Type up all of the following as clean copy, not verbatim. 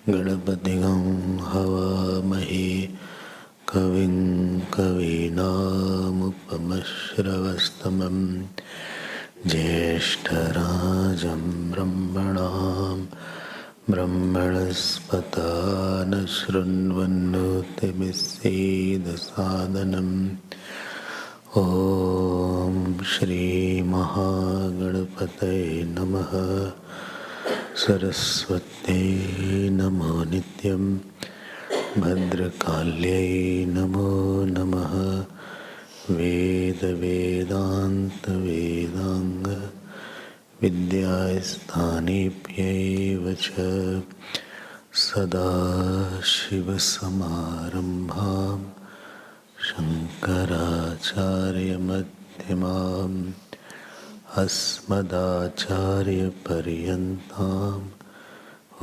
गणपतिगं हवामहे कविं कवीनामुपमश्रवस्तमं ज्येष्ठराजं ब्रह्मणां ब्रह्मणस्पत न शृण्वन्नोतिभिस्सीदसादनम् ॐ श्रीमहागणपतये नमः। सरस्वत्यै नमो नित्यं भद्रकाल्यै नमो नमः। वेदवेदान्तवेदाङ्ग विद्यास्थानेभ्यैव च सदाशिवसमारम्भां शङ्कराचार्यमध्यमाम् अस्मदाचार्यपर्यन्तां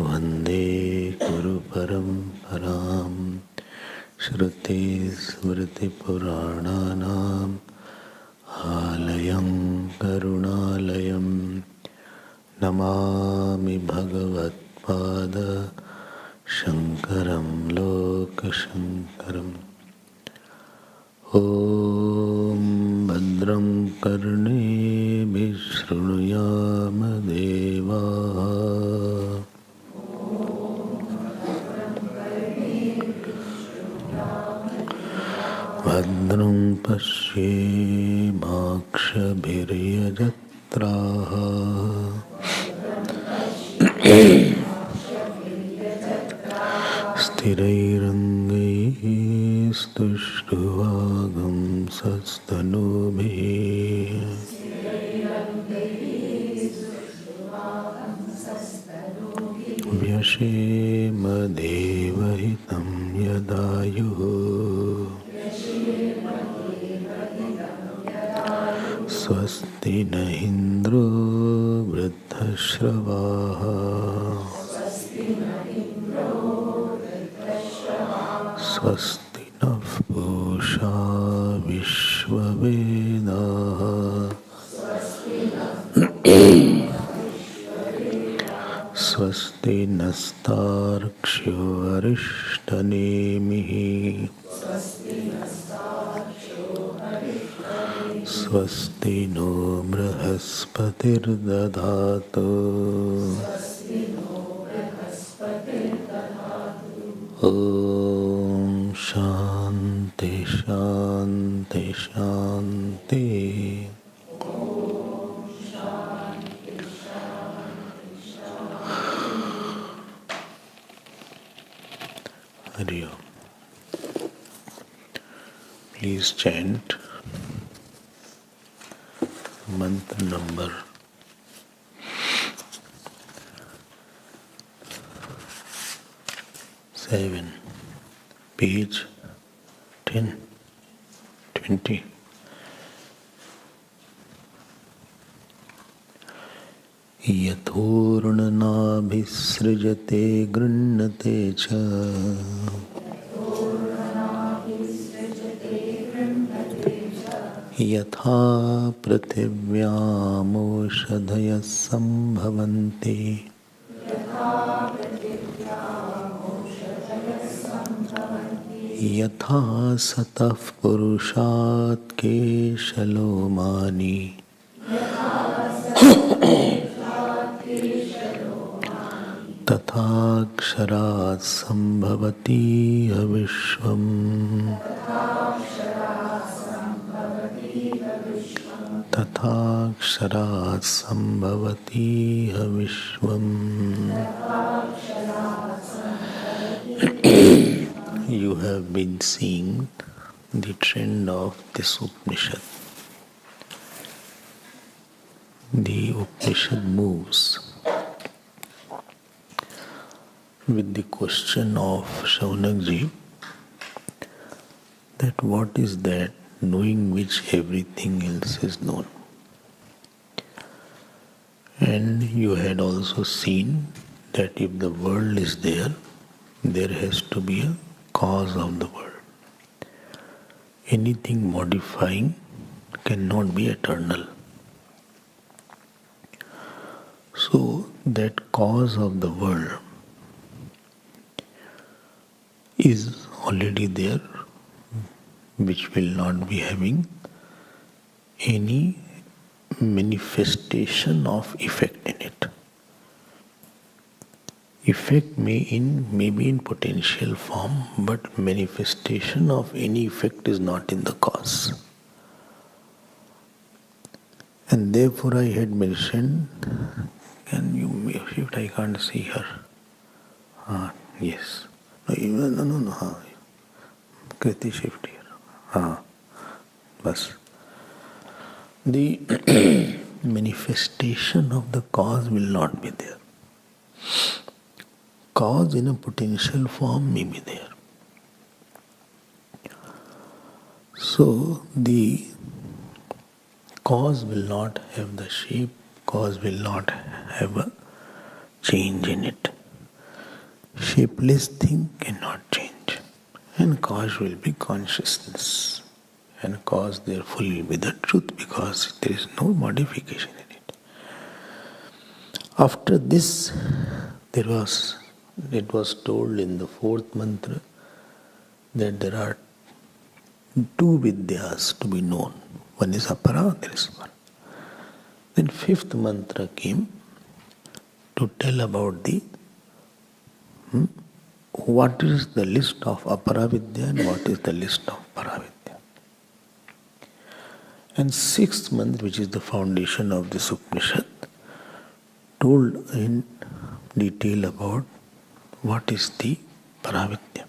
वन्दे गुरुपरम्पराम्। श्रुतिस्मृतिपुराणानाम् आलयं करुणालयं नमामि भगवत्पाद शङ्करं लोकशङ्करम्। ॐ भद्रं कर्णेभिः शृणुयाम देवाः भद्रं पश्येमाक्षभिर्यजत्राः स्थिरैरङ्गैः स्तुष्ट्वागुंसस्तनूभिः व्यशेम देवहितं यदायुः स्वस्ति न इन्द्रो वृद्धश्रवाः स्वस्ति नः पूषा विश्ववेदाः स्वस्ति नस्तार्क्ष्यो अरिष्टनेमिः स्वस्ति नो बृहस्पतिर्दधातु ॐ शान्ति शान्ति शान्ति। Hari Om. Please chant mantra number 7, page 10, 20. यथोर्णनाभिसृजते गृह्णते च यथा पृथिव्यामोषधयः सम्भवन्ति यथा सतः पुरुषात् केशलोमानि तथाक्षरात् सम्भवति विश्वम् तथाक्षरात् सम्भवति विश्वम्। You have been seeing the trend of this Upanishad. the Upanishad moves with the question of Shaunakji that what is that knowing which everything else is known. And you had also seen that if the world is there, there has to be a cause of the world. Anything modifying cannot be eternal. So that cause of the world is already there, which will not be having any manifestation of effect in it. Effect may be in potential form, but manifestation of any effect is not in the cause. And therefore I had mentioned, can you shift? I can't see her. Yes. No. Kriti shift here. Bas. The manifestation of the cause will not be there. Cause in a potential form may be there. So the cause will not have the shape, cause will not have a change in it. Shapeless thing cannot change. And cause will be consciousness. And cause therefore will be the truth because there is no modification in it. After this, it was told in the fourth mantra that there are two vidyas to be known. One is apara, there is one. Then fifth mantra came to tell about the what is the list of apara vidya and what is the list of para vidya. And sixth mantra, which is the foundation of this Upanishad, told in detail about what is the paravidya.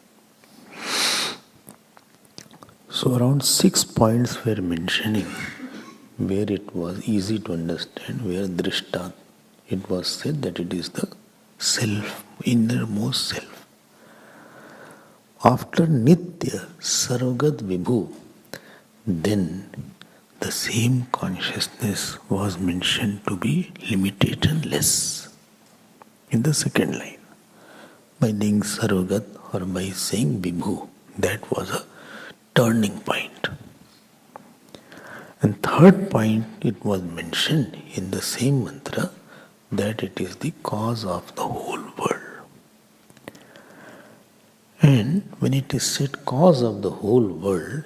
So around 6 points were mentioning where it was easy to understand, where drishta, it was said that it is the self, innermost self. After nitya, sarvagat vibhu, then the same consciousness was mentioned to be limited and less in the second line. By saying sarvagat or by saying vibhu, that was a turning point. And third point, it was mentioned in the same mantra that it is the cause of the whole world. And when it is said cause of the whole world,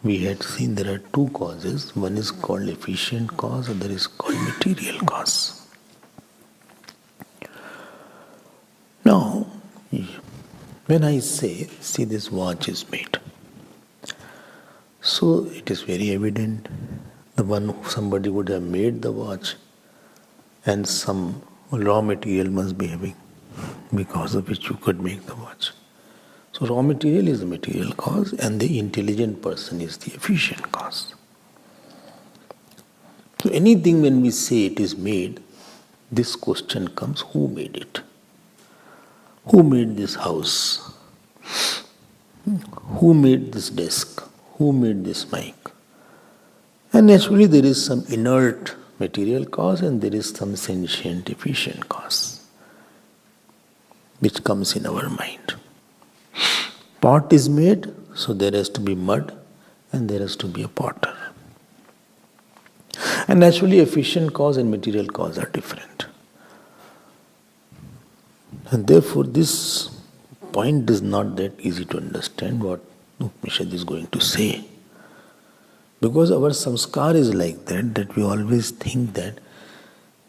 we had seen there are two causes. One is called efficient cause, other is called material cause. Now, when I say, see this watch is made. So it is very evident somebody would have made the watch and some raw material must be having because of which you could make the watch. So raw material is the material cause and the intelligent person is the efficient cause. So anything when we say it is made, this question comes, who made it? Who made this house? Who made this desk? Who made this mic? And naturally there is some inert material cause and there is some sentient efficient cause which comes in our mind. Pot is made, so there has to be mud and there has to be a potter. And naturally efficient cause and material cause are different. And therefore this point is not that easy to understand what Upanishad is going to say. Because our samskar is like that we always think that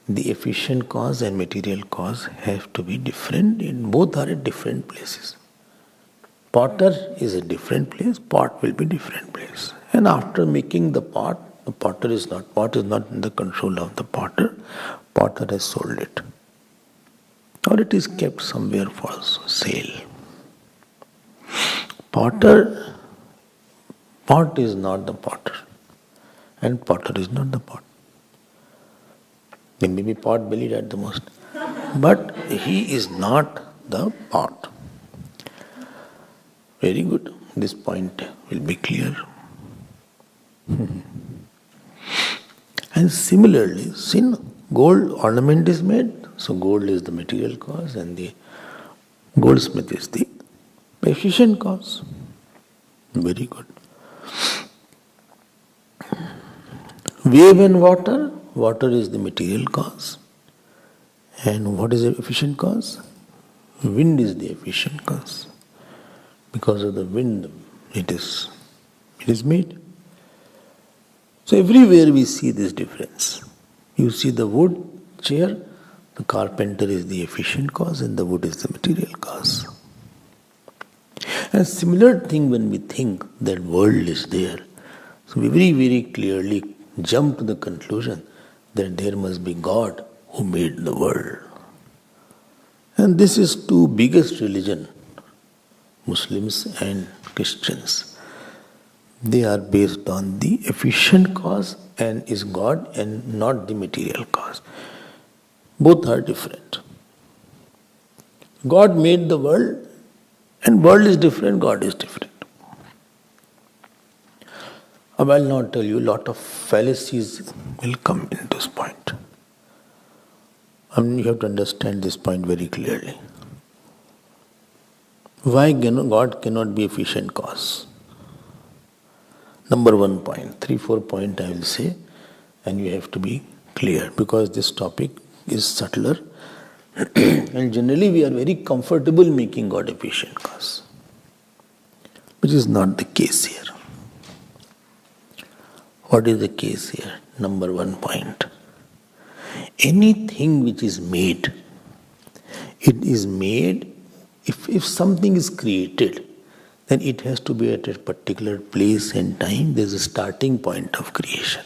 the efficient cause and material cause have to be different, and both are at different places. Potter is a different place, pot will be different place. And after making the pot is not in the control of the potter. Potter has sold it. Or it is kept somewhere for sale. Pot is not the potter. And potter is not the pot. He may be pot-bellied at the most. But he is not the pot. Very good. This point will be clear. And similarly, sin, gold ornament is made, so gold is the material cause and the goldsmith is the efficient cause. Very good. Wave and water, water is the material cause. And what is the efficient cause? Wind is the efficient cause. Because of the wind, it is made. So everywhere we see this difference. You see the wood chair, the carpenter is the efficient cause and the wood is the material cause. And similar thing when we think that world is there. So we very, very clearly jump to the conclusion that there must be God who made the world. And this is two biggest religion, Muslims and Christians. They are based on the efficient cause and is God and not the material cause. Both are different. God made the world and world is different, God is different. I will not tell you, a lot of fallacies will come into this point. You have to understand this point very clearly. Why God cannot be efficient cause? Number 1 point, 3-4 point I will say, and you have to be clear because this topic is subtler and generally we are very comfortable making God efficient cause, which is not the case here. What is the case here? Number 1 point. Anything which is made, it is made, if something is created, then it has to be at a particular place and time. There is a starting point of creation.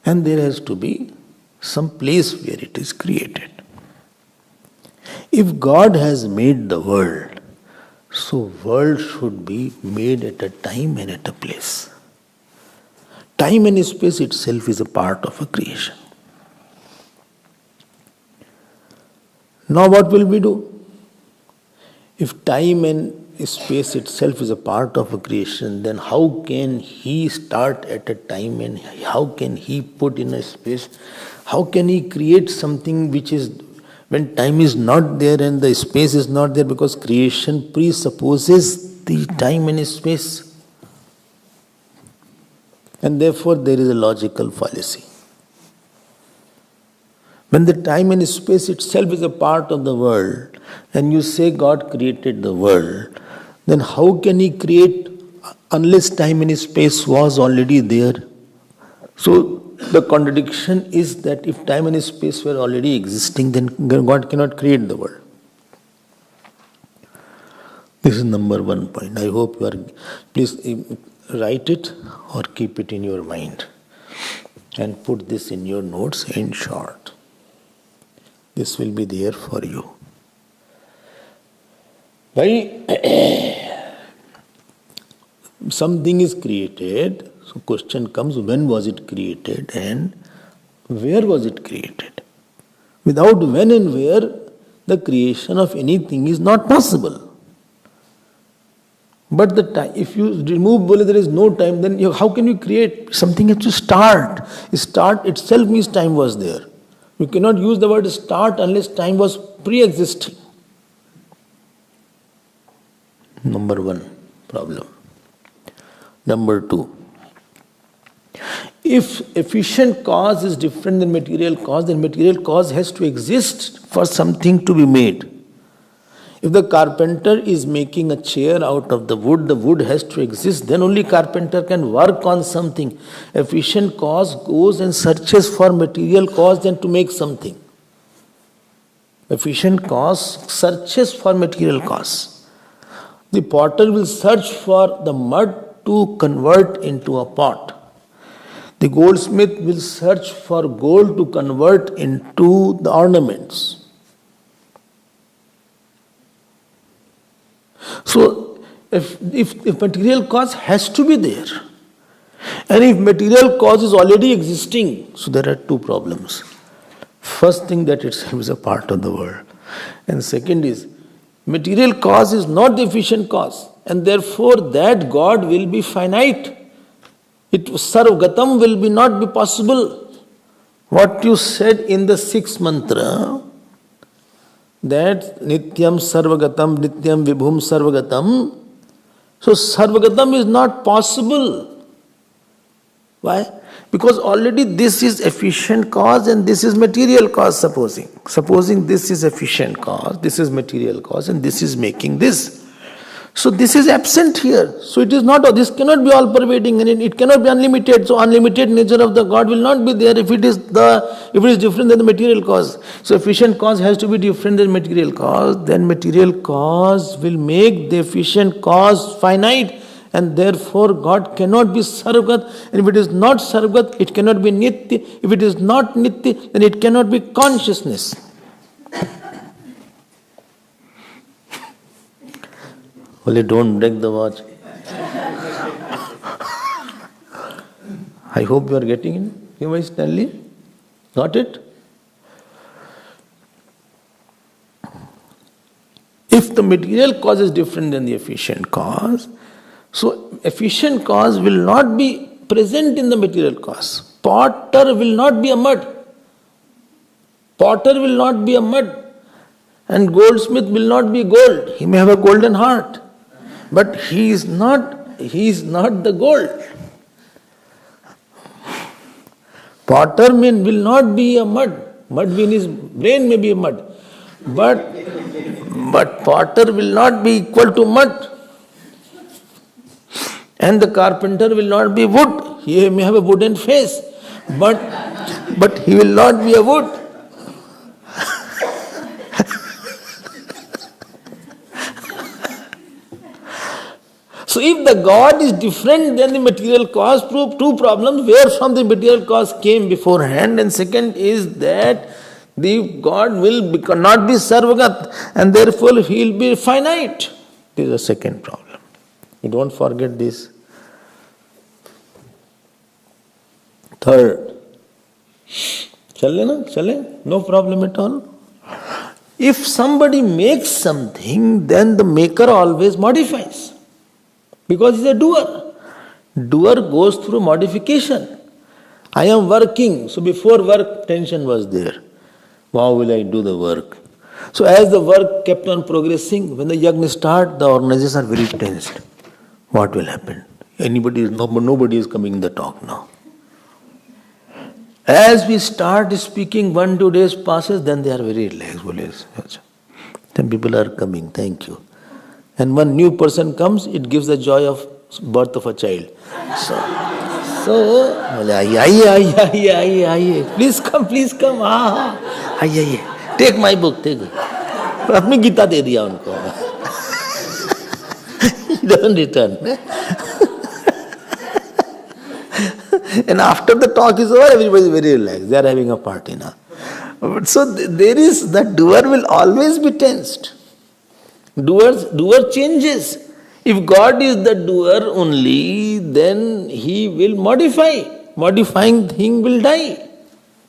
And there has to be some place where it is created. If God has made the world, so world should be made at a time and at a place. Time and space itself is a part of a creation. Now what will we do? If time and space itself is a part of a creation, then how can he start at a time and how can he put in a space? How can he create something which is, when time is not there and the space is not there, because creation presupposes the time and space. And therefore there is a logical fallacy. When the time and space itself is a part of the world, and you say God created the world, then how can he create unless time and space was already there? So the contradiction is that if time and space were already existing, then God cannot create the world. This is number 1 point. I hope you are, please write it or keep it in your mind and put this in your notes in short. This will be there for you. Why something is created, so question comes, when was it created and where was it created? Without when and where, the creation of anything is not possible. But the time, if you remove there is no time, then how can you create? Something has to start. Start itself means time was there. You cannot use the word start unless time was pre-existing. Number 1 problem. Number 2. If efficient cause is different than material cause, then material cause has to exist for something to be made. If the carpenter is making a chair out of the wood has to exist, then only carpenter can work on something. Efficient cause goes and searches for material cause than to make something. Efficient cause searches for material cause. The potter will search for the mud to convert into a pot. The goldsmith will search for gold to convert into the ornaments. So, if material cause has to be there, and if material cause is already existing, so there are 2 problems. First thing, that itself is a part of the world. And second is, material cause is not the efficient cause, and therefore that God will be finite. Sarvagatam will not be possible. What you said in the sixth mantra, that Nityam Sarvagatam, Nityam Vibhum Sarvagatam. So Sarvagatam is not possible. Why? Because already this is efficient cause and this is material cause, supposing. Supposing this is efficient cause, this is material cause, and this is making this. So this is absent here. So it is not, this cannot be all pervading and it cannot be unlimited. So unlimited nature of the God will not be there if it is different than the material cause. So efficient cause has to be different than material cause. Then material cause will make the efficient cause finite, and therefore God cannot be Sarvgat. And if it is not Sarvgat, it cannot be Nitya. If it is not Nitya, then it cannot be consciousness. Only don't break the watch. I hope you are getting it. You may Stanley? Got it? If the material cause is different than the efficient cause, so efficient cause will not be present in the material cause. Potter will not be a mud. Potter will not be a mud. And goldsmith will not be gold. He may have a golden heart, but he is not the gold. Potter will not be a mud. Mud in his brain may be a mud. But potter will not be equal to mud. And the carpenter will not be wood. He may have a wooden face, but he will not be a wood. So if the God is different than the material cause, two problems: where from the material cause came beforehand, and second is that the God will not be Sarvagat, and therefore he will be finite. This is the second problem. You don't forget this. Third, chale? No problem at all. If somebody makes something, then the maker always modifies. Because he is a doer. Doer goes through modification. I am working. So before work, tension was there. How will I do the work? So as the work kept on progressing, when the yajna starts, the organizers are very tensed. What will happen? Nobody is coming in the talk now. As we start speaking, 1-2 days passes, then they are very relaxed. Then people are coming, thank you. And one new person comes, it gives the joy of birth of a child. So, please come. Take my book, take it. अपनी गीता दे दिया उनको. He doesn't return. And after the talk is over, everybody is very relaxed. They are having a party now. So there is, that doer will always be tensed. Doer changes. If God is the doer only, then he will modify. Modifying thing will die.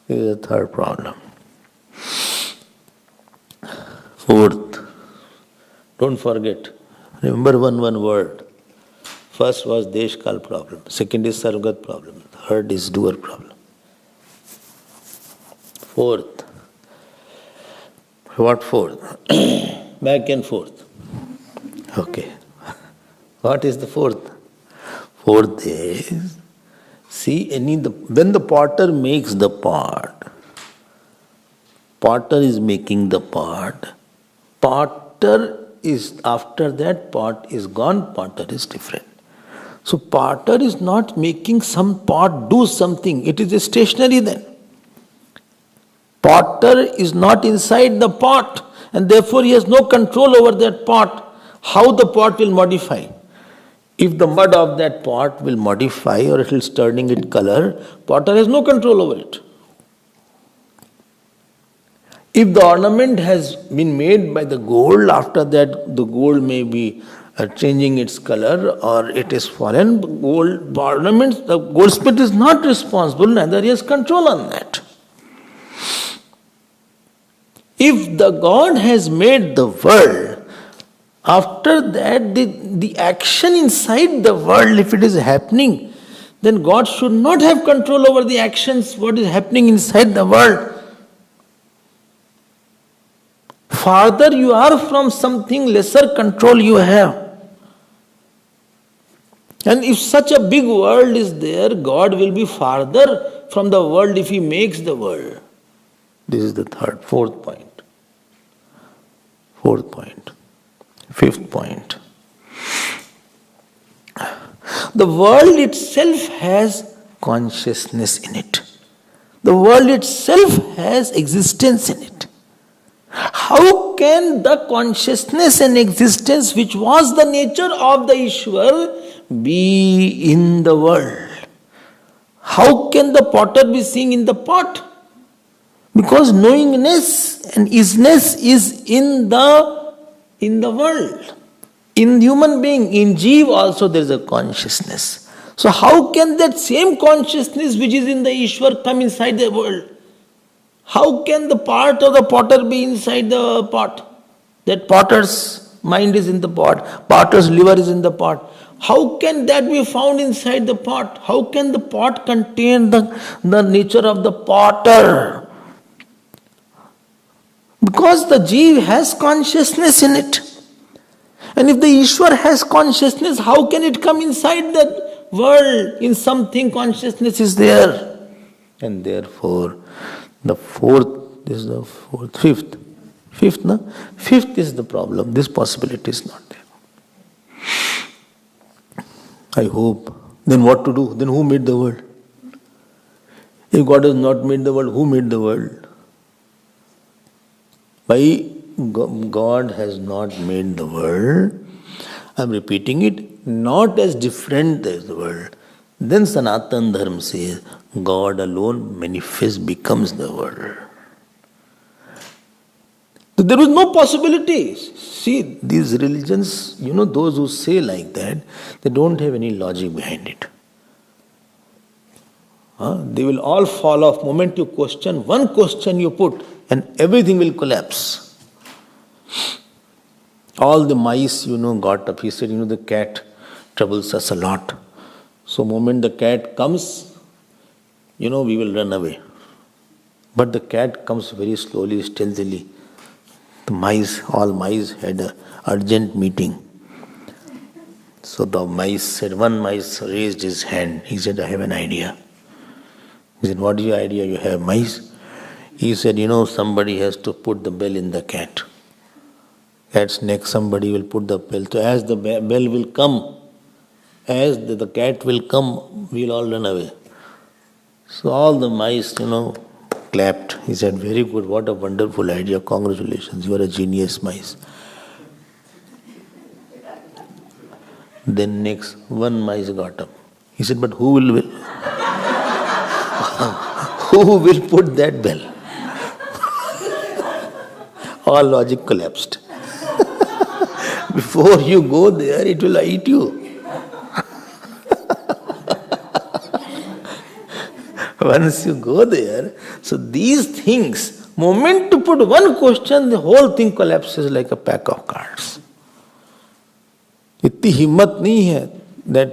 This is the third problem. Fourth, don't forget, remember one word. First was Deshkal problem. Second is Sarvgat problem. Third is doer problem. Fourth. What fourth? Back and forth. Okay. What is the fourth? Fourth is, when the potter makes the pot, potter is making the pot, potter is, after that pot is gone, potter is different. So potter is not making some pot do something, it is stationary then. Potter is not inside the pot, and therefore he has no control over that pot, how the pot will modify. If the mud of that pot will modify or it is turning its color, potter has no control over it. If the ornament has been made by the gold, after that the gold may be changing its color or it is fallen, gold ornaments, the goldsmith is not responsible, neither he has control on that. If the God has made the world, after that the action inside the world, if it is happening, then God should not have control over the actions, what is happening inside the world. Farther you are from something, lesser control you have. And if such a big world is there, God will be farther from the world if He makes the world. This is the fourth point. Fifth point. The world itself has consciousness in it. The world itself has existence in it. How can the consciousness and existence which was the nature of the Ishwar be in the world? How can the potter be seeing in the pot? Because knowingness and isness is in the world. In human being, in Jeev also there is a consciousness. So how can that same consciousness which is in the Ishwar come inside the world? How can the part of the potter be inside the pot? That potter's mind is in the pot, potter's liver is in the pot. How can that be found inside the pot? How can the pot contain the nature of the potter? Because the Jeev has consciousness in it. And if the Ishwar has consciousness, how can it come inside that world? In something consciousness is there. And therefore, fifth is the problem. This possibility is not there. I hope. Then what to do? Then who made the world? If God has not made the world, who made the world? Why God has not made the world? I am repeating it, not as different as the world. Then Sanatana Dharma says, God alone manifests, becomes the world. So there was no possibility. See, these religions, those who say like that, they don't have any logic behind it. They will all fall off. Moment you question, one question you put, and everything will collapse. All the mice, got up. He said, the cat troubles us a lot. So moment the cat comes, we will run away. But the cat comes very slowly, stealthily. All mice had an urgent meeting. So one mice raised his hand. He said, I have an idea. He said, what is your idea? You have mice? He said, somebody has to put the bell in the cat. Cat's neck, somebody will put the bell. So as the bell will come, as the cat will come, we will all run away. So all the mice, clapped. He said, very good, what a wonderful idea, congratulations, you are a genius, mice. Then next, one mice got up. He said, but who will who will put that bell? All logic collapsed. Before you go there, it will eat you. Once you go there, so these things, moment to put one question, the whole thing collapses like a pack of cards. Itni himmat nahi hai that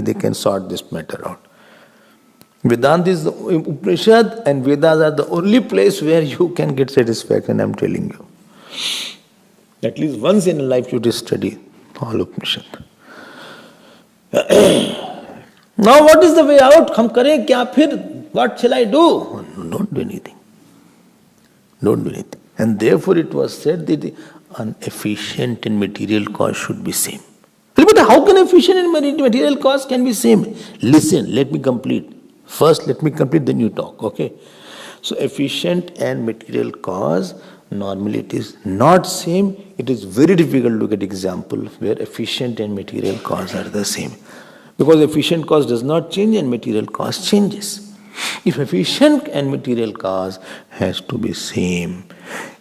they can sort this matter out. Vedanta is the Upanishad, and Vedas are the only place where you can get satisfaction, I am telling you. At least once in a life you just study all Upanishad. Now what is the way out? Hum kare kya phir? What shall I do? Don't do anything. Don't do anything. And therefore it was said that an efficient and material cause should be same. But how can efficient and material cause can be same? Listen, let me complete. First let me complete, then you talk, okay? So efficient and material cause, normally it is not same. It is very difficult to get example where efficient and material cause are the same. Because efficient cause does not change and material cause changes. If efficient and material cause has to be same,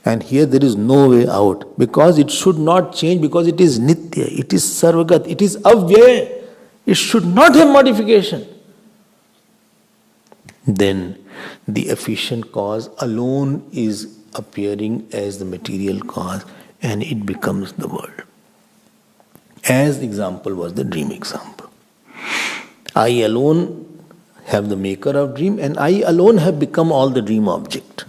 and here there is no way out, because it should not change, because it is nitya, it is sarvagat, it is avyaya, it should not have modification. Then the efficient cause alone is appearing as the material cause and it becomes the world. As the example was the dream example. I alone have the maker of dream and I alone have become all the dream object.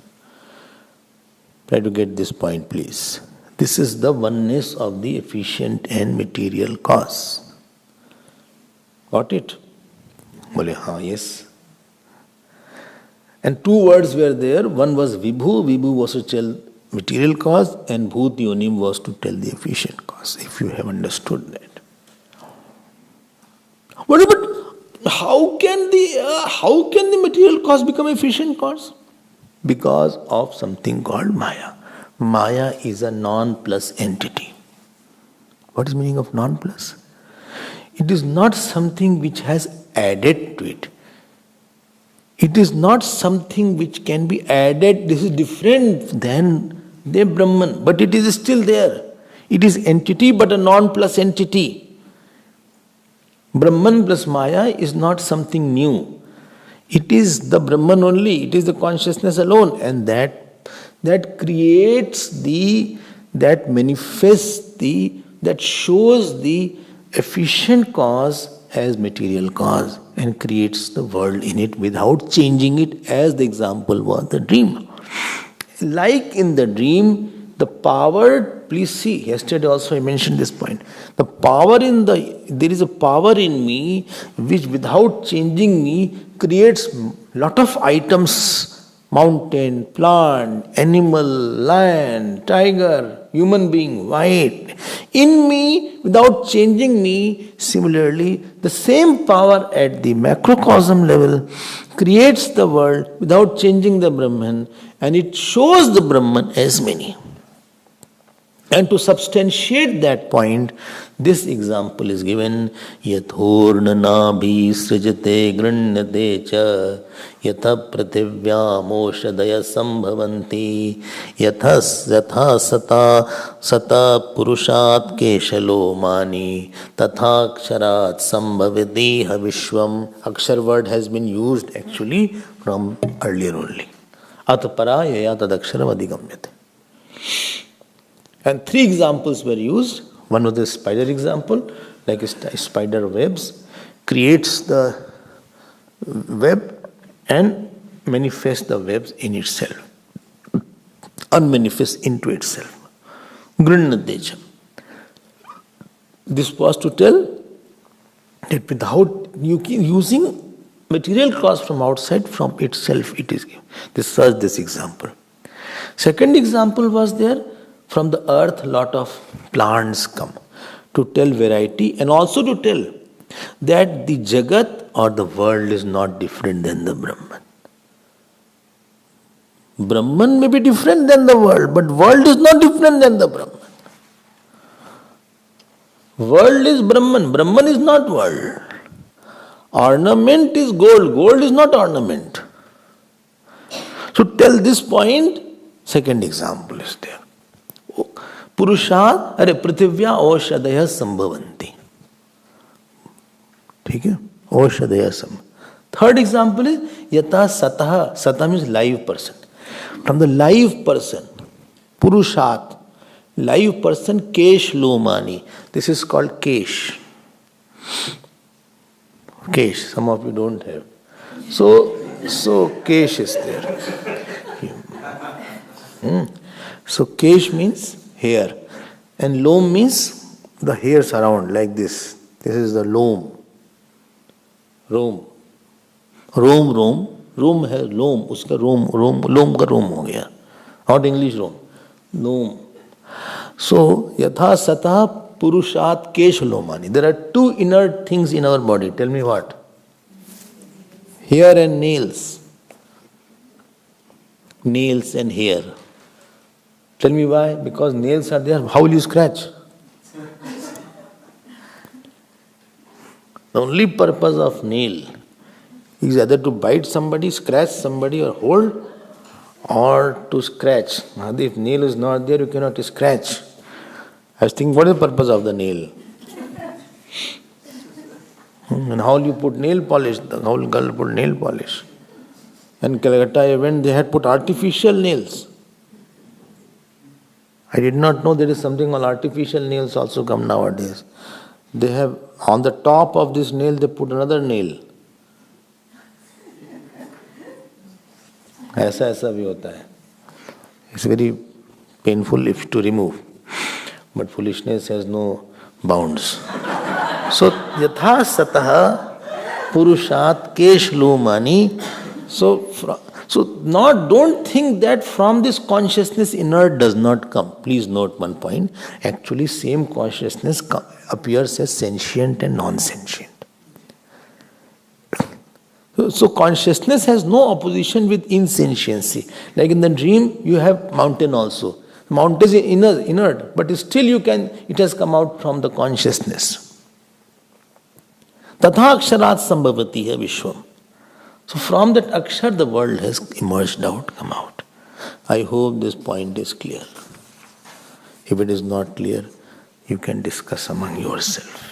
Try to get this point, please. This is the oneness of the efficient and material cause. Got it? Bole, haan, yes. And two words were there. One was Vibhu. Vibhu was to tell material cause, and Bhut Yonim was to tell the efficient cause, if you have understood that. But how can the material cause become efficient cause? Because of something called Maya. Maya is a non-plus entity. What is the meaning of non-plus? It is not something which has added to it. It is not something which can be added. This is different than the Brahman, but it is still there. It is entity but a non-plus entity. Brahman plus Maya is not something new. It is the Brahman only. It is the consciousness alone, and that creates that manifests that shows the efficient cause as material cause and creates the world in it without changing it, as the example was the dream. Like in the dream, the power, please see, yesterday also I mentioned this point. There is a power in me which without changing me creates lot of items. Mountain, plant, animal, lion, tiger, human being, white. In me, without changing me, similarly, the same power at the macrocosm level creates the world without changing the Brahman, and it shows the Brahman as many. And to substantiate that point, this example is given, yathornanabhi srijate granyate cha yatha prathivyam oshadaya sambhavanti yatha sata purushat keshalo mani tatha aksharat sambhavedeha vishwam. Akshar word has been used actually from earlier only. Atpara yaya tadaksharam adhigamyate. And three examples were used. One was the spider example, like a spider webs, creates the web and manifests the webs in itself, unmanifests into itself. Grunnadeja. This was to tell that without using material cause from outside, from itself it is given. This example. Second example was there. From the earth, lot of plants come to tell variety and also to tell that the Jagat or the world is not different than the Brahman. Brahman may be different than the world, but world is not different than the Brahman. World is Brahman, Brahman is not world. Ornament is gold, gold is not ornament. So tell this point, second example is there. पुरुषात् पृथिव्या औषधयः संभवन्ति. ठीक है, औषधयः संभवन्ति. Third example is yata satah. Satah means live person. From the live person, purushat, live person, kesh lomani. This is called kesh. Kesh, some of you don't have. So kesh is there. So kesh means hair, and lom means the hairs around like this. This is the lom. Rom है लोम, उसका लोम का रोम हो गया. Not English Rome, loam. So यथा सतः पुरुषात् केश लोमानि. There are two inert things in our body. Tell me what? Hair and nails. Nails and hair. Tell me why? Because nails are there. How will you scratch? The only purpose of nail is either to bite somebody, scratch somebody, or hold, or to scratch. Now, if nail is not there, you cannot scratch. I was thinking, what is the purpose of the nail? And how will you put nail polish? The whole girl put nail polish. And Calcutta event, they had put artificial nails. I did not know there is something called artificial nails also come nowadays. They have, on the top of this nail, they put another nail. ऐसा ऐसा भी होता है. It's very painful if to remove. But foolishness has no bounds. So, yatha satah purushat keshlomani. So don't think that from this consciousness inert does not come. Please note one point. Actually, same consciousness appears as sentient and non-sentient. So consciousness has no opposition with insentiency. Like in the dream, you have mountain also. Mountain is inert, but still it has come out from the consciousness. Tatha aksharat sambhavati hai vishwam. So from that akshar, the world has emerged out, come out. I hope this point is clear. If it is not clear, you can discuss among yourself.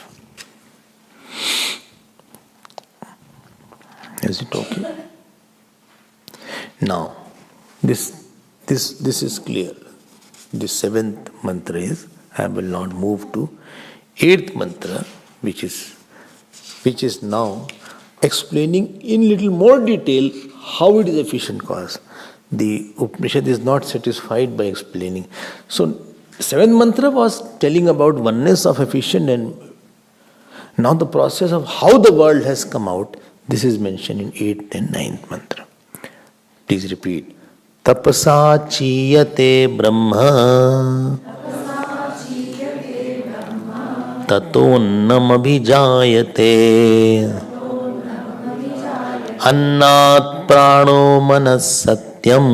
Is it okay? Now, this is clear. The seventh mantra is, I will not move to eighth mantra, which is now explaining in little more detail how it is efficient cause. The Upanishad is not satisfied by explaining. So, seventh mantra was telling about oneness of efficient, and now the process of how the world has come out, this is mentioned in 8th and 9th mantra. Please repeat. Tapasa chiyate brahma tato nam abhijayate annat prano manas satyam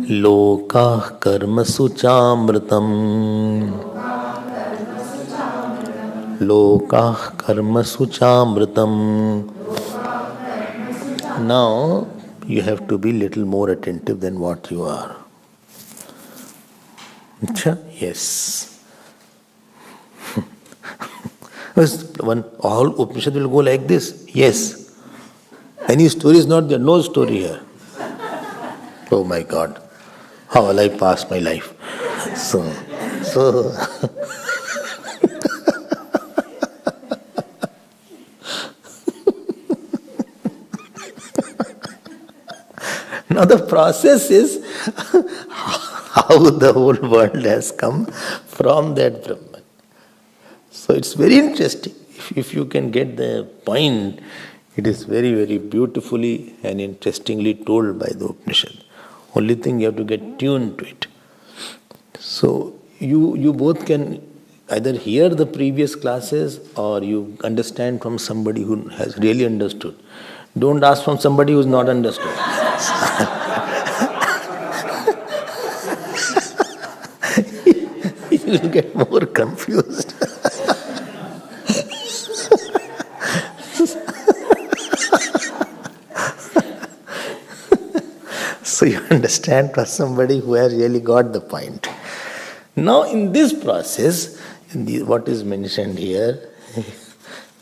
lokah karma suchamritam. Lokah karma suchamritam. Now you have to be little more attentive than what you are. Yes. All Upanishad will go like this. Yes. Any story is not there. No story here. Oh my God. How will I pass my life? So now the process is how the whole world has come from that Brahman. So it's very interesting. If you can get the point, it is very, very beautifully and interestingly told by the Upanishad. Only thing you have to get tuned to it. So you both can either hear the previous classes or you understand from somebody who has really understood. Don't ask from somebody who is not understood. You will get more confused. So you understand from somebody who has really got the point. Now in this process, what is mentioned here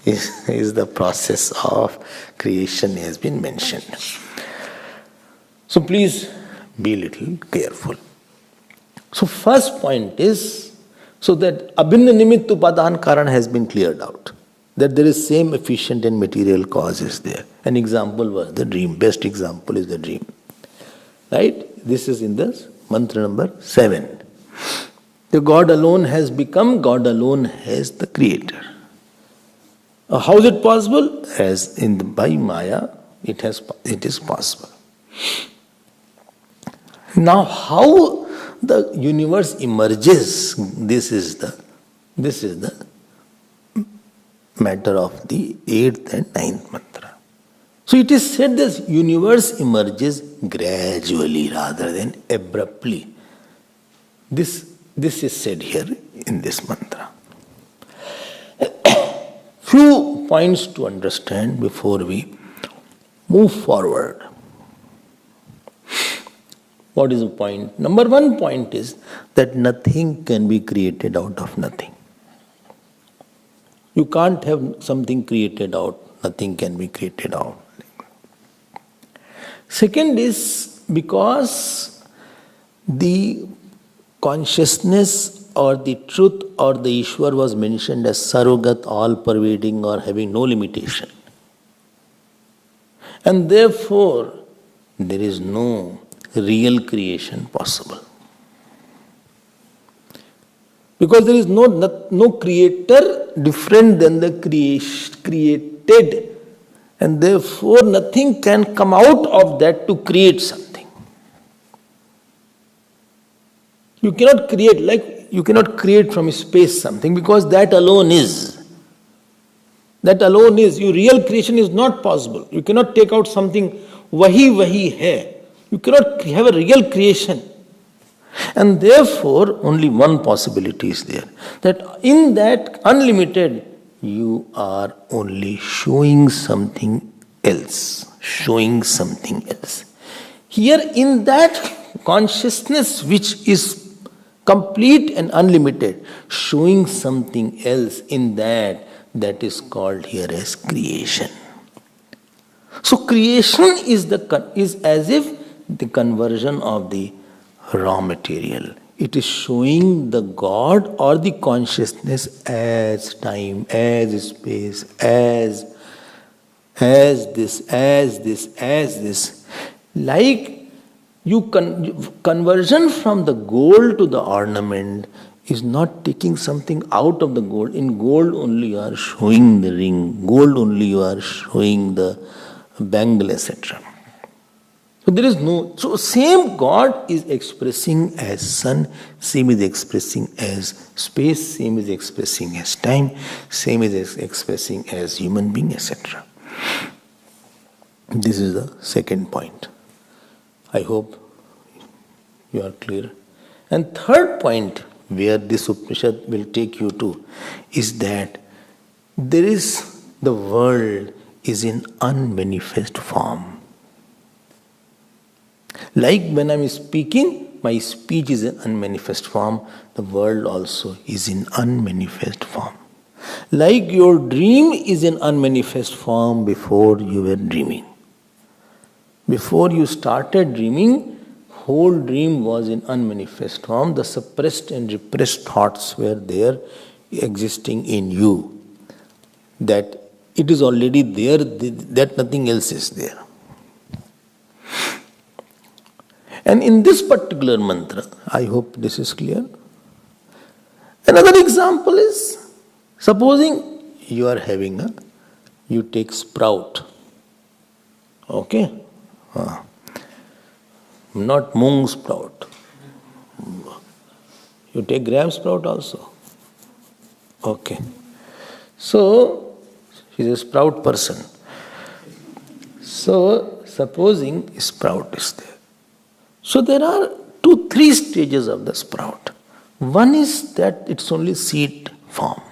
is the process of creation has been mentioned. So please be little careful. So first point is, so that abhinna nimittu upadan karan has been cleared out. That there is same efficient and material cause is there. An example was the dream. Best example is the dream. Right? This is in the mantra number 7. The God alone has become, God alone has the creator. How is it possible? As by Maya, it is possible. Now how the universe emerges, this is the matter of the 8th and 9th mantra. So it is said this universe emerges gradually rather than abruptly. This is said here in this mantra. Few points to understand before we move forward. What is the point? Number one point is that nothing can be created out of nothing. You can't have something created out, nothing can be created out. Second is, Because the consciousness or the truth or the Ishwar was mentioned as Sarvagat, all-pervading or having no limitation. And therefore, there is no real creation possible. Because there is no creator different than the created. And therefore, nothing can come out of that to create something. You cannot create from space something, because that alone is. That alone is. Your real creation is not possible. You cannot take out something, wahi hai. You cannot have a real creation. And therefore, only one possibility is there. That in that unlimited, you are only showing something else. Showing something else. Here in that consciousness which is complete and unlimited, showing something else in that is called here as creation. So creation is as if the conversion of the raw material. It is showing the God or the consciousness as time, as space, as this. Like conversion from the gold to the ornament is not taking something out of the gold. In gold only you are showing the ring, gold only you are showing the bangle, etc. So there is no. So same God is expressing as sun, same is expressing as space, same is expressing as time, same is expressing as human being, etc. This is the second point. I hope you are clear. And third point where this Upanishad will take you to is that the world is in unmanifest form. Like when I am speaking, my speech is in unmanifest form, the world also is in unmanifest form. Like your dream is in unmanifest form before you were dreaming. Before you started dreaming, whole dream was in unmanifest form. The suppressed and repressed thoughts were there, existing in you. That it is already there, that nothing else is there. And in this particular mantra, I hope this is clear. Another example is, supposing you take sprout. Okay? Not mung sprout. You take gram sprout also. Okay. So, she is a sprout person. So, supposing sprout is there. So, there are 2-3 stages of the sprout. One is that it's only seed form.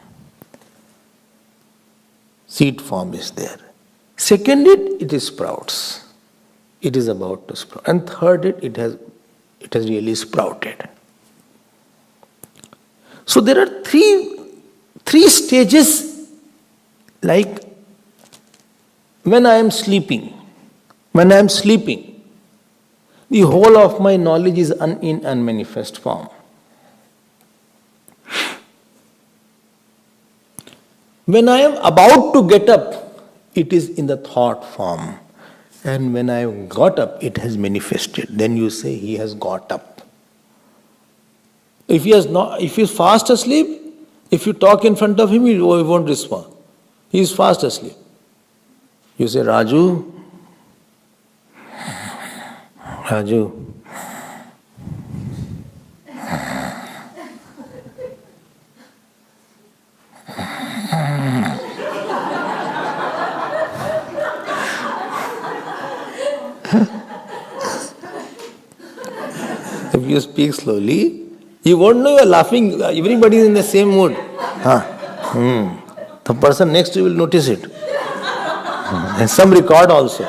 Seed form is there. Second, it is sprouts. It is about to sprout. And third, it has really sprouted. So there are three stages, like when I am sleeping. When I am sleeping, the whole of my knowledge is in unmanifest form. When I am about to get up, it is in the thought form. And when I got up, it has manifested. Then you say he has got up. If he is fast asleep, if you talk in front of him, he won't respond. He is fast asleep. You say, Raju. If you speak slowly, you won't know you are laughing. Everybody is in the same mood. The person next to you will notice it. And some record also.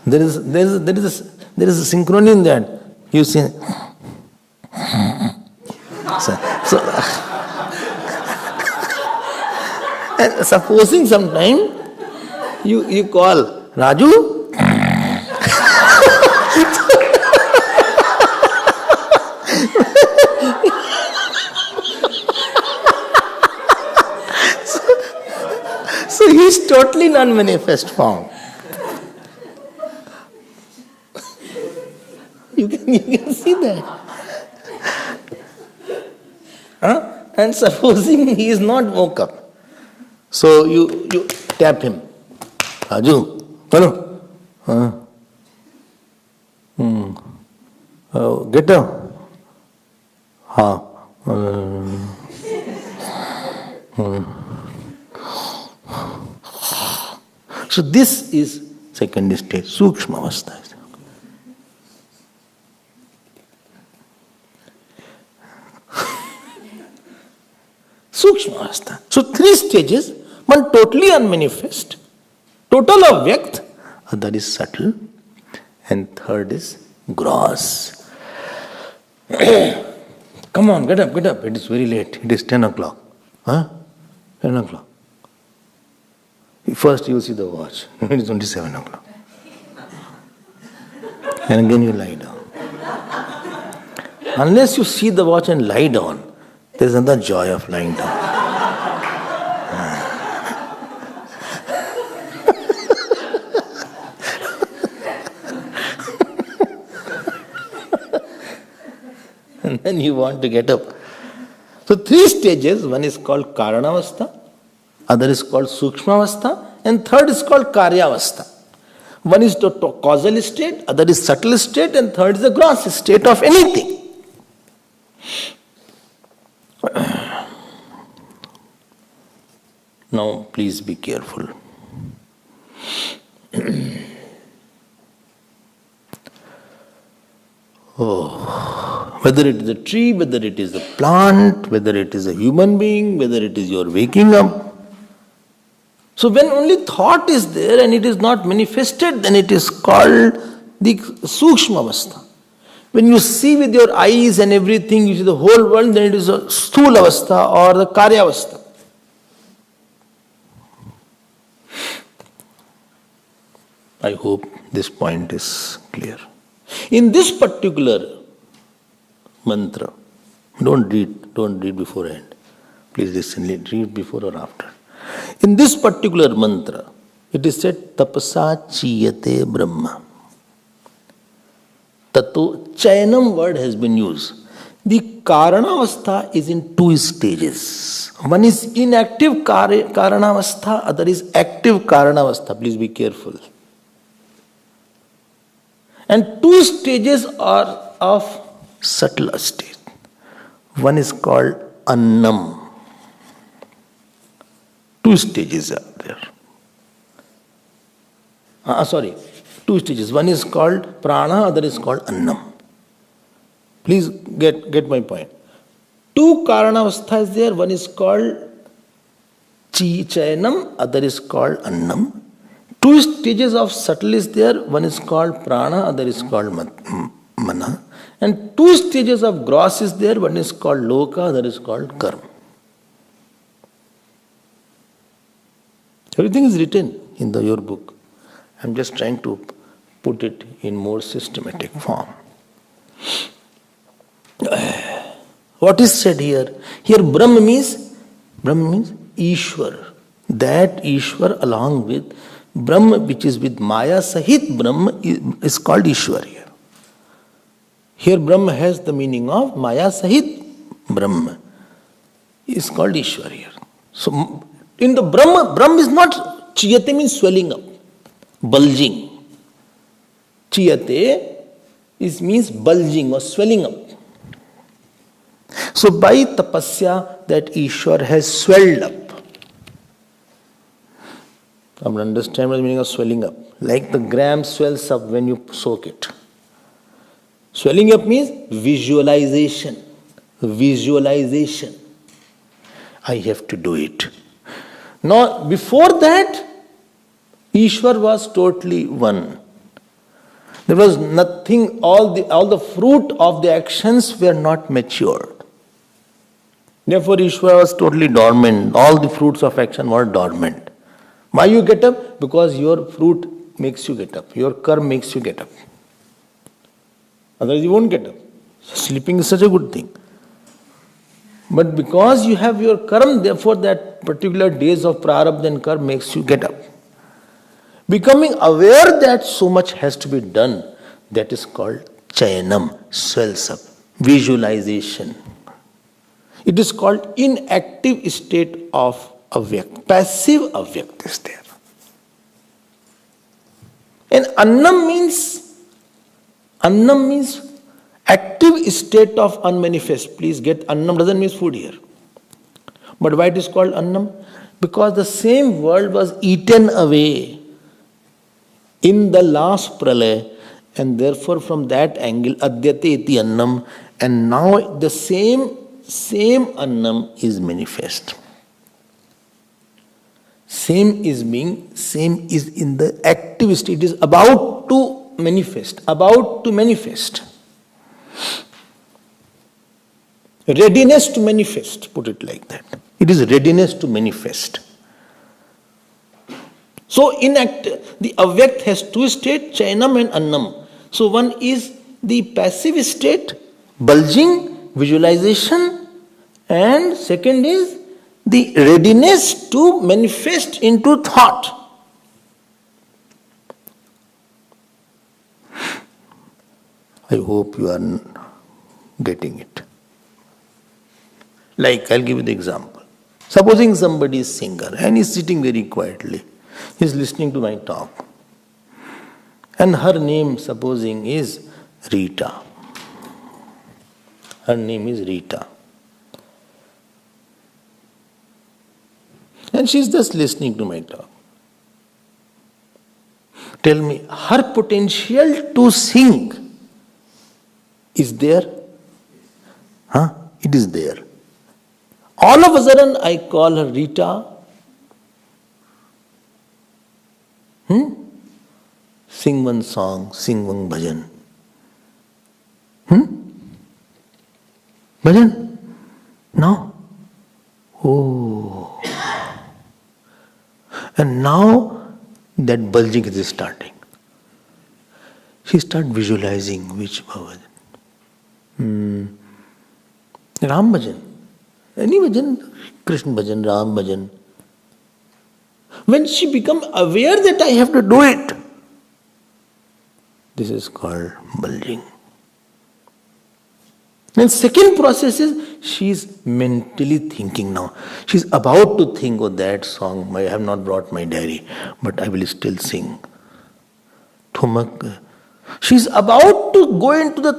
There is a synchrony in that. You see, So and supposing sometime you call Raju. So he is totally non-manifest form. You can see that. And supposing he is not woke up, so you tap him. Raju, hello. Get up. So this is second stage, Sukshma Avastha. Sukshma Avastha. So three stages, one totally unmanifest, total avyakt, other is subtle, and third is gross. Come on, get up, it is very late, it is 10 o'clock. 10 o'clock. First you see the watch, it is only 7 o'clock. And again you lie down. Unless you see the watch and lie down, there is another joy of lying down. And then you want to get up. So three stages, one is called Karanavastha, other is called Sukshmavastha, and third is called Karyavastha. One is the causal state, other is subtle state, and third is the gross state of anything. Now please be careful. Whether it is a tree, whether it is a plant, whether it is a human being, whether it is your waking up. So when only thought is there and it is not manifested, then it is called the Sukshma Avastha. When you see with your eyes and everything, you see the whole world, then it is a Sthula Avastha or the Karya Avastha. I hope this point is clear. In this particular mantra, don't read beforehand. Please listen, read before or after. In this particular mantra, it is said, Tapasa Chiyate Brahma. Tato, Chayanam word has been used. The Karanavastha is in two stages. One is inactive Karanavastha, other is active Karanavastha. Please be careful. And two stages are of subtle state. One is called Annam. Two stages are there. Two stages. One is called Prana, other is called Annam. Please get my point. Two Karanavastha is there. One is called Chayanam, other is called Annam. Two stages of subtle is there. One is called Prana, other is called Mana. And two stages of gross is there. One is called Loka, other is called Karma. Everything is written in your book. I am just trying to put it in more systematic form. What is said here? Here Brahma means Ishwar. That Ishwar along with Brahma, which is with Maya Sahit Brahma, is called Ishwar here. Here Brahma has the meaning of Maya Sahit Brahma. Is called Ishwar here. So in the Brahma is not, Chiyate means swelling up, bulging. Chiyate means bulging or swelling up. So by tapasya, that Ishwar has swelled up. You understand what the meaning of swelling up? Like the gram swells up when you soak it. Swelling up means visualization. Visualization. I have to do it. Now, before that, Ishwar was totally one. There was nothing, all the fruit of the actions were not matured. Therefore, Ishvara was totally dormant. All the fruits of action were dormant. Why you get up? Because your fruit makes you get up. Your karma makes you get up. Otherwise, you won't get up. So sleeping is such a good thing. But because you have your karma, therefore that particular days of prarabdha and karma makes you get up. Becoming aware that so much has to be done, that is called chayanam, swells up, visualization. It is called inactive state of avyakt. Passive avyakt is there. And annam means active state of unmanifest. Please get, annam doesn't mean food here. But why it is called annam? Because the same world was eaten away in the last pralaya, and therefore from that angle, adyate iti annam, and now the same annam is manifest. Same is in the active state. It is about to manifest. Readiness to manifest, put it like that. It is readiness to manifest. So the avyakt has two states, chayanam and annam. So one is the passive state, bulging, visualization, and second is the readiness to manifest into thought. I hope you are getting it. Like, I'll give you the example. Supposing somebody is singer and is sitting very quietly. He is listening to my talk. And her name, supposing, is Rita. Her name is Rita. And she is just listening to my talk. Tell me, her potential to sing is there? It is there. All of a sudden, I call her Rita. Sing one song, sing one bhajan. Bhajan? No. Oh. And now that bulging is starting. She starts visualizing which bhajan. Ram bhajan. Any bhajan, Krishna bhajan, Ram bhajan. When she becomes aware that I have to do it, this is called bulging. And second process is she is mentally thinking now. She is about to think, oh, that song, I have not brought my diary, but I will still sing. Thumak. She is about to go into the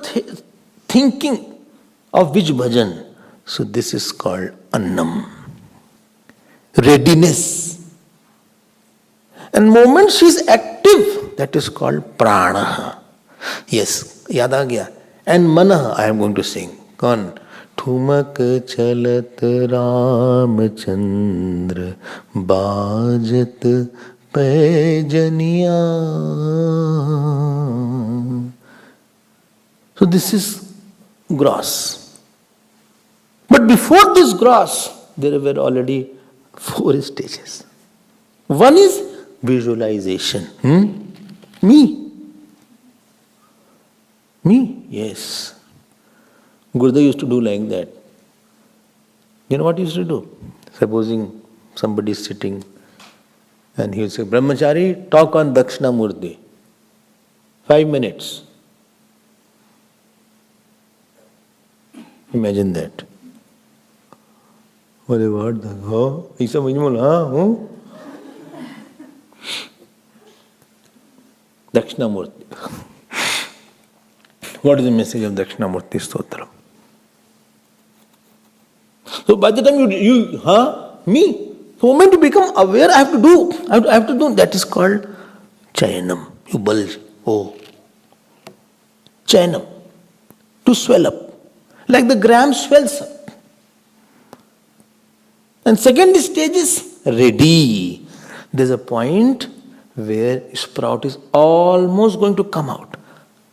thinking of which bhajan. So this is called annam. Readiness. And moment she is active, that is called prana. Yes, yad aa gaya. And mana, I am going to sing. Kaun? Thumak chalat Ramchandra bajat pajaniya. So this is gross. But before this gross, there were already 4 stages. One is visualization. Me, yes. Gurudev used to do like that. You know what he used to do? Supposing somebody is sitting and he will say, Brahmachari, talk on Dakshinamurti. 5 minutes. Imagine that. What about that? Isa Mujmal, Dakshinamurti. What is the message of Dakshinamurti Stotra? So by the time me, the moment you become aware, I have to do. That is called chayanam. You bulge. Chayanam. To swell up. Like the gram swells up. And second stage is ready. There's a point where sprout is almost going to come out.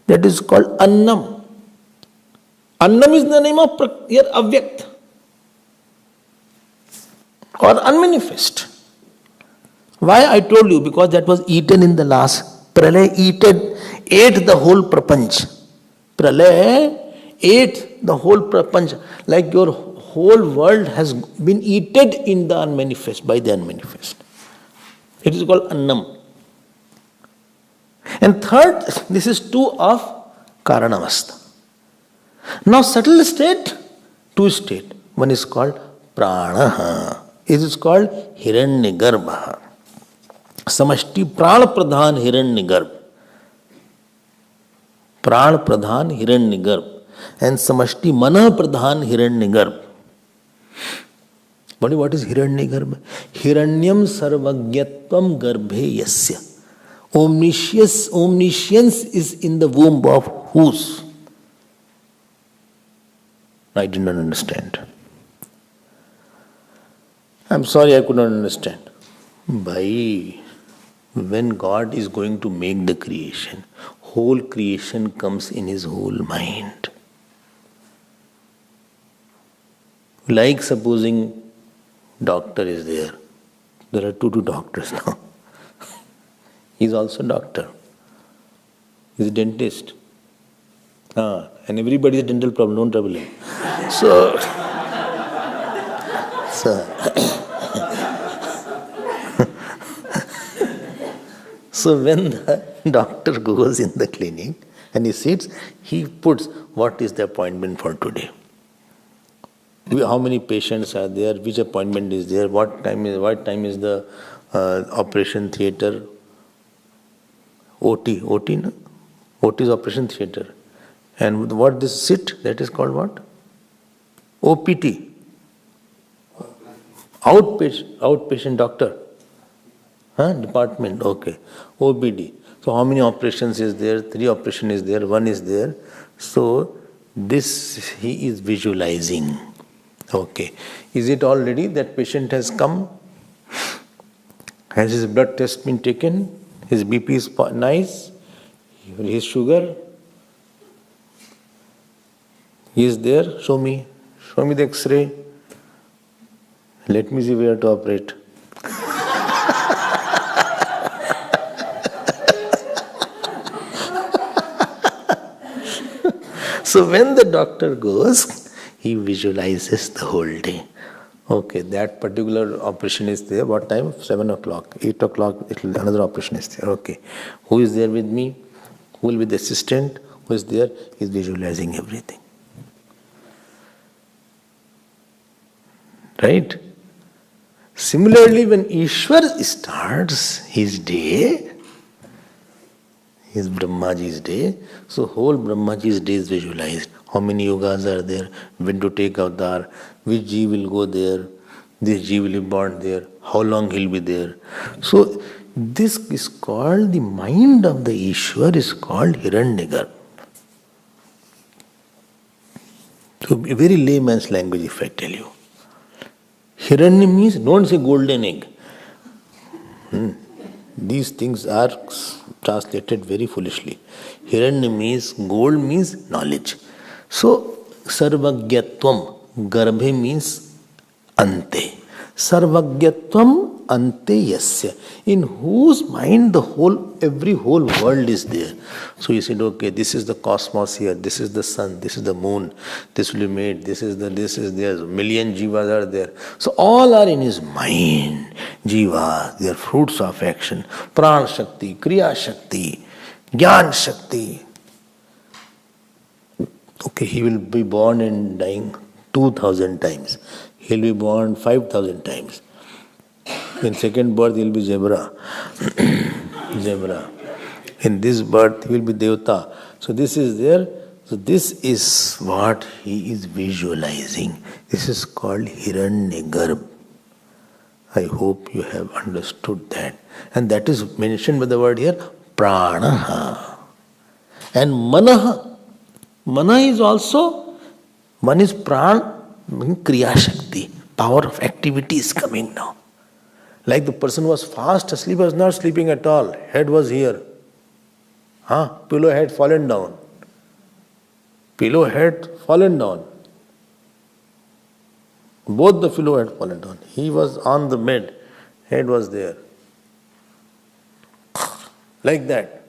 That is called annam. Annam is the name of your avyakt. or unmanifest. Why I told you? Because that was eaten in the last. Pralaya ate the whole prapanch. Pralaya ate the whole prapanch. Like your whole world has been eaten in the unmanifest, by the unmanifest. It is called annam. And third, this is two of karanavastha. Now subtle state, two state. One is called pranaha. It is called hiranyagarbha. Samashti pran pradhan hiranyagarbha. Pran pradhan hiranyagarbha. And samashti mana pradhan hiranyagarbha. What is hiranyagarbha? Hiranyam sarvagyatvam garbhe yasya. Omniscience is in the womb of whose? I did not understand. I'm sorry, I could not understand. When God is going to make the creation, whole creation comes in His whole mind. Like supposing doctor is there. There are two doctors now. He is also doctor. He is a dentist. And everybody has a dental problem, don't trouble him. So when the doctor goes in the clinic and he sits, he puts what is the appointment for today. How many patients are there? Which appointment is there? What time is the operation theatre? OT, no? OT is operation theatre. And what this sit, that is called what? OPT. Outpatient doctor. Department, okay. OPD. So how many operations is there? 3 operations is there, 1 is there. So this he is visualizing. Okay. Is it all ready? That patient has come? Has his blood test been taken? His BP is nice? His sugar? He is there? Show me the X-ray. Let me see where to operate. So when the doctor goes, he visualizes the whole day. Okay, that particular operation is there. What time? 7 o'clock, 8 o'clock, another operation is there. Okay. Who is there with me? Who will be the assistant? Who is there? He is visualizing everything. Right? Similarly, when Ishwar starts his day, his Brahmaji's day, so whole Brahmaji's day is visualized. How many yogas are there? When to take avatar? Which Jeev will go there? This Jeev will be born there? How long he'll be there? So this is called, the mind of the Ishwar is called Hiranyagarbha. So a very layman's language if I tell you. Hiranya means, don't say golden egg. These things are translated very foolishly. Hiranya means, gold means knowledge. So, sarvagyatvam, garbhe means ante. Sarvagyatvam ante yasya. In whose mind every whole world is there. So you said, okay, this is the cosmos here, this is the sun, this is the moon, this will be made, this is there, million jivas are there. So all are in his mind. Jivas, they are fruits of action. Pran Shakti, Kriya Shakti, Jnana Shakti. Okay, he will be born and dying 2000 times. He will be born 5000 times. In second birth, he will be zebra. Zebra. In this birth, he will be Devata. So this is there. So this is what he is visualizing. This is called Hiranyagarbha. I hope you have understood that. And that is mentioned by the word here, pranaha. And manaha. Mana is also, one is pran, kriya shakti. Power of activity is coming now. Like the person who was fast asleep was not sleeping at all. Head was here. Pillow had fallen down. Both the pillow had fallen down. He was on the bed, head was there. Like that.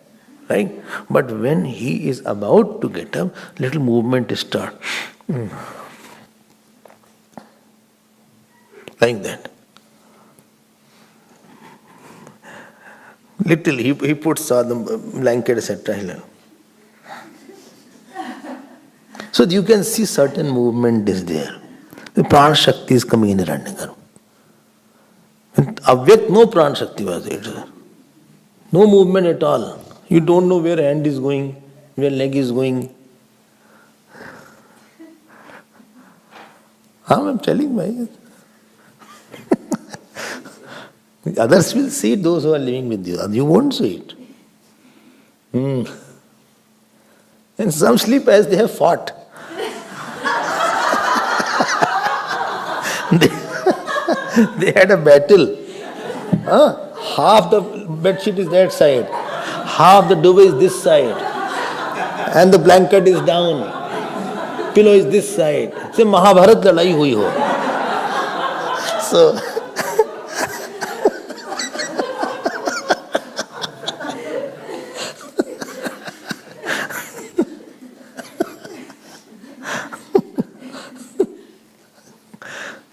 Right? But when he is about to get up, little movement starts. Like that. Little, he puts on the blanket, etc. So you can see certain movement is there. The Prana Shakti is coming in Hiranyagarbha. In Avyakt, no Prana Shakti was there. No movement at all. You don't know where hand is going, where leg is going. I'm telling you. Others will see it, those who are living with you. You won't see it. And some sleep as they have fought. They had a battle. Half the bedsheet is that side, half the duvet is this side, and the blanket is down, pillow is this side. Se Mahabharat ladai hui ho. So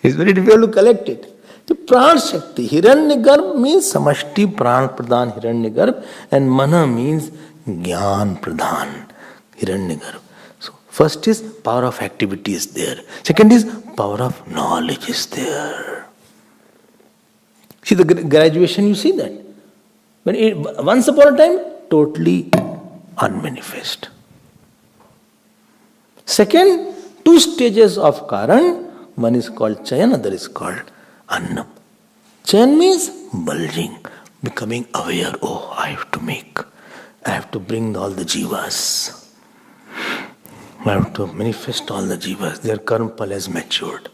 it's very difficult to collect it. The Pran Shakti, Hiranyagarbha means Samashti Pran Pradhan Hiranyagarbha, and Mana means Gyan Pradhan Hiranyagarbha. So first is power of activity is there. Second is power of knowledge is there. See the graduation, you see that. But once upon a time, totally unmanifest. Second, two stages of Karan. One is called Chayan, other is called Annam. Chayan means bulging, becoming aware. Oh, I have to bring all the jivas. I have to manifest all the jivas. Their karma pal has matured.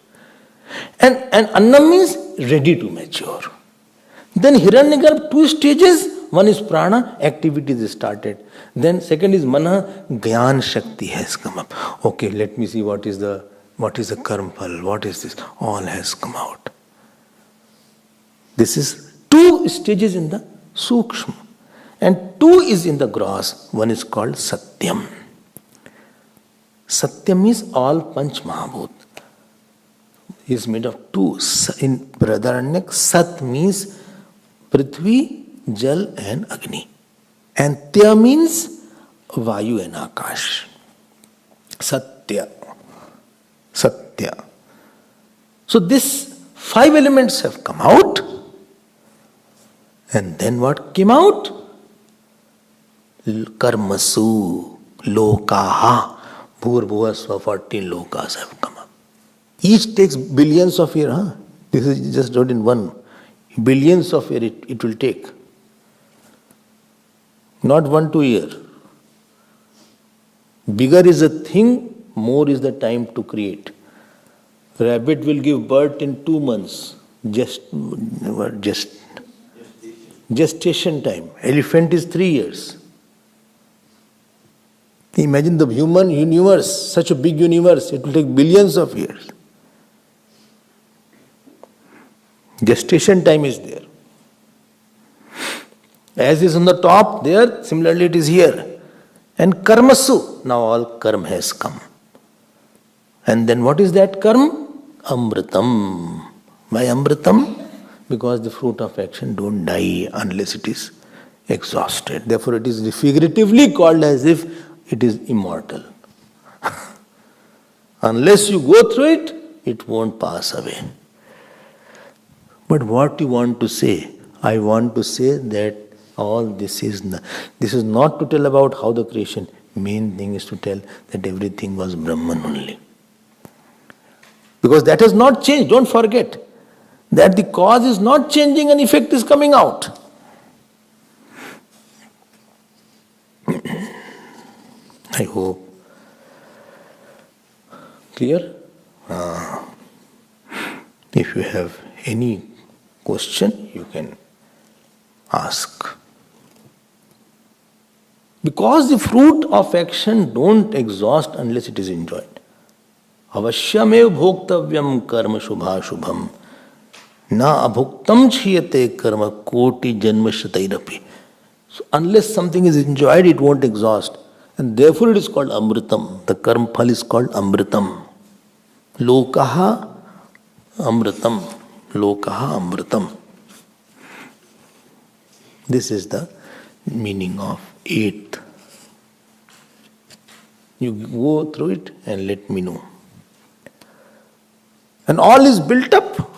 And Annam means ready to mature. Then Hiranyagarbha, two stages. One is prana, activities is started. Then second is mana, Gyan Shakti has come up. Okay, let me see what is the karma pal, what is this? All has come out. This is two stages in the Sukshma. And two is in the gross. One is called Satyam. Satyam is all Panch Mahabhut. Is made of two. In Brihadaranyaka, Sat means Prithvi, Jal and Agni. And Tya means Vayu and Akash. Satya. Satya. So these five elements have come out. And then what came out? Karmasu, Lokaha, Bhur Swa, 14 lokas have come up. Each takes billions of years. This is just not in one. Billions of years it will take. Not 1 2 year. Bigger is the thing, more is the time to create. Rabbit will give birth in 2 months. Gestation time. Elephant is 3 years. Imagine the human universe, such a big universe, it will take billions of years. Gestation time is there. As is on the top there, similarly it is here. And karmasu, now all karma has come. And then what is that karma? Amritam. Why amritam? Because the fruit of action don't die unless it is exhausted. Therefore it is figuratively called as if it is immortal. Unless you go through it, it won't pass away. But what you want to say? I want to say that all this is not to tell about how the creation. Main thing is to tell that everything was Brahman only. Because that has not changed. Don't forget that the cause is not changing and effect is coming out. I hope. Clear? If you have any question, you can ask. Because the fruit of action don't exhaust unless it is enjoyed. अवश्यमेव भोक्तव्यम कर्म शुभाशुभम न अभुक्तम क्षीयते कर्म कोटि जन्म शतैरपि. So unless something is enjoyed, it won't exhaust. And therefore it is called amritam. The karma phal is called amritam. Lokaha amritam. Lokaha amritam. This is the meaning of eighth. You go through it and let me know. And all is built up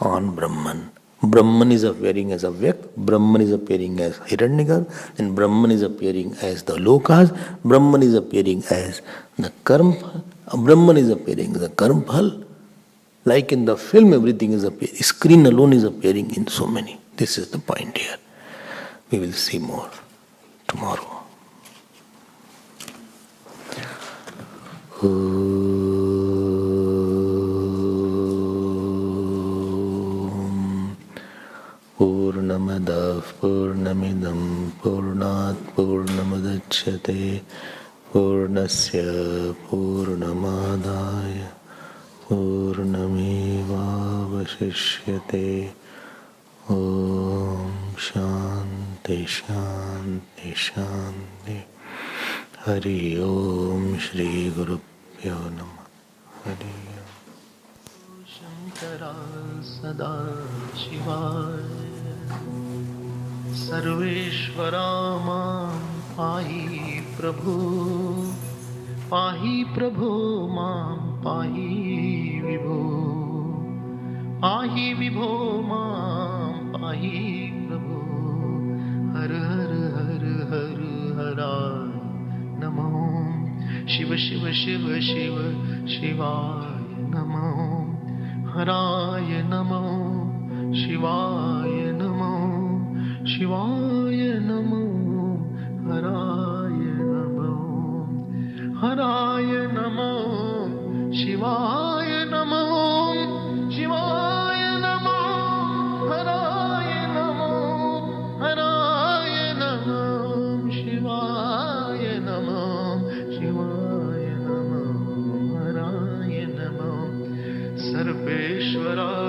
on Brahman. Brahman is appearing as Avyakt, Brahman is appearing as Hiranyagarbha, and Brahman is appearing as the Lokas, Brahman is appearing as the Karma, Brahman is appearing as the Karma Phal. Like in the film, everything is appearing. Screen alone is appearing in so many. This is the point here. We will see more tomorrow. Purnamadav Purnamidam Purnat Purnamadachyate Purnasya Purnamadaya Purnamevavashishyate. Om Shanti Shanti Shanti. Hari Om Shri Guru Pyo Namah. Hari Om. Shankara Sada Shivaya Sarveshvara Mam Pahi Prabhu Mam Pahi Vibhu Mam Pahi Prabhu Har Har Har Har Hara Namo Shiva Shiva Shiva Shiva Shivaya Namo Haraya Namo Shivaya Namo Shivaya Namo Haraya Namo Haraya Namo Shivaya